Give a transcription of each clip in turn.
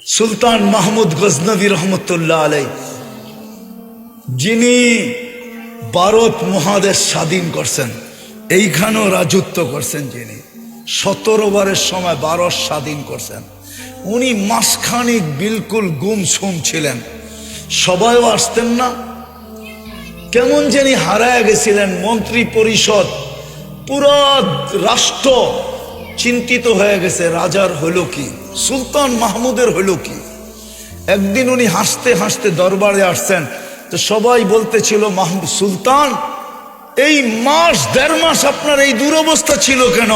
সুলতান মাহমুদ গজনবী রহমতুল্লাহ আলাই, যিনি ভারত মহাদেশ স্বাধীন করছেন, এইখানেও রাজত্ব করছেন, যিনি 17 বারের সময় ভারত স্বাধীন করছেন, উনি মাসখানিক বিলকুল গুমসুম ছিলেন। সবাইও আসতেন না, কেমন জানি হারায় গেছিলেন। মন্ত্রী পরিষদ, পুরো রাষ্ট্র চিন্তিত হয়ে গেছে, রাজার হলো কি, সুলতান মাহমুদের হলো কি। একদিন উনি হাসতে হাসতে দরবারে আসছেন, তো সবাই বলতেছিল, মাহমুদ সুলতান, এই মাস 1.5 মাস আপনার এই দুরবস্থা ছিল কেন?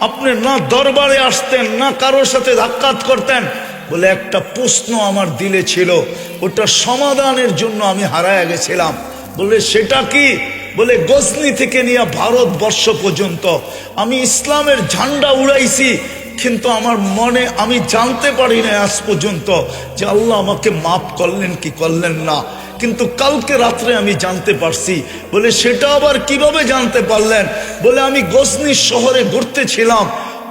আপনি না দরবারে আসতেন, না কারোর সাথে সাক্ষাৎ করতেন। বলে, একটা প্রশ্ন আমার দিলে ছিল, ওটা সমাধানের জন্য আমি হারায় গেছিলাম। বলে, সেটা কি? বলে, গজনি থেকে নিয়ে ভারতবর্ষ পর্যন্ত আমি ইসলামের ঝান্ডা উড়াইছি, কিন্তু আমার মনে আমি জানতে পারি না আজ পর্যন্ত যে আল্লাহ আমাকে মাফ করলেন কি করলেন না, কিন্তু কালকে রাত্রে আমি জানতে পারছি। বলে, সেটা আবার কিভাবে জানতে পারলেন? বলে, আমি গজনি শহরে ঘুরতেছিলাম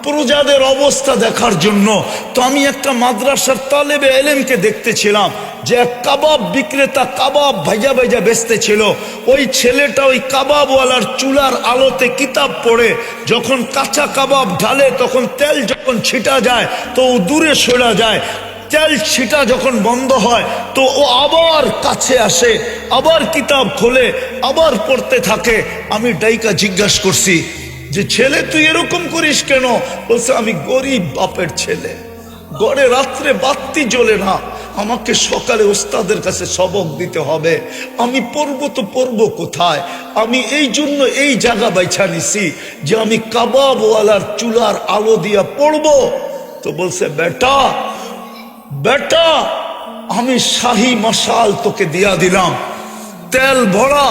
প্রজাদের অবস্থা দেখার জন্য, তো আমি একটা মাদ্রাসার তালেবে এলেমকে দেখতেছিলাম যে এক কাবাব বিক্রেতা কাবাব ভাইজা ভাইজা বেচতেছিল। ওই ছেলেটা ওই কাবাবওয়ালার চুলার আলোতে কিতাব পড়ে যখন কাঁচা কাবাব ঢালে, তখন তেল যখন ছিটা যায় তো ও দূরে সরে যায়, তেল ছিটা যখন বন্ধ হয় তো ও আবার কাছে আসে, আবার কিতাব খোলে, আবার পড়তে থাকে। আমি ডাইকা জিজ্ঞাসা করছি যে, ছেলে তুই এরকম করিস কেন? বলছে, আমি গরিব বাপের ছেলে, গড়ে রাত্রে বাতি জ্বলে না, আমাকে সকালে ওস্তাদের কাছে সবক দিতে হবে, আমি পড়বো তো পড়বো কোথায়? আমি এই জন্য এই জায়গা বাইছা নিছি যে আমি কাবাবওয়ালার চুলার আলো দিয়া পড়বো। তো বলছে, বেটা বেটা, আমি শাহী মশাল তোকে দিয়া দিলাম, তেল ভরা,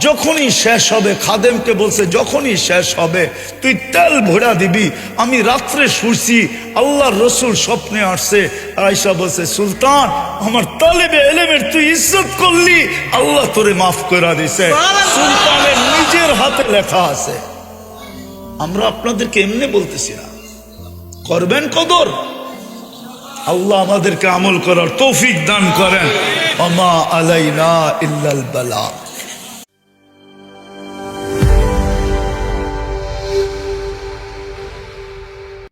যখনই শেষ হবে, খাদেমকে বলছে যখনই শেষ হবে তুই তেল ভরা দিবি। আমি রাত্রে শুরছি, আল্লাহর রসুল স্বপ্নে আসছে, আয়েশা বলছে, সুলতান, আমার তালেবে এলেমের তুই ইজ্জত করলি, আল্লাহ তোরে মাফ করে দিছে। সুলতানের নিজের হাতে লেখা আছে। আমরা আপনাদেরকে এমনি বলতেছি না, করবেন কদর। আল্লাহ আমাদেরকে আমল করার তৌফিক দান করেন। ওমা আলাইনা ইল্লাল বালাগ।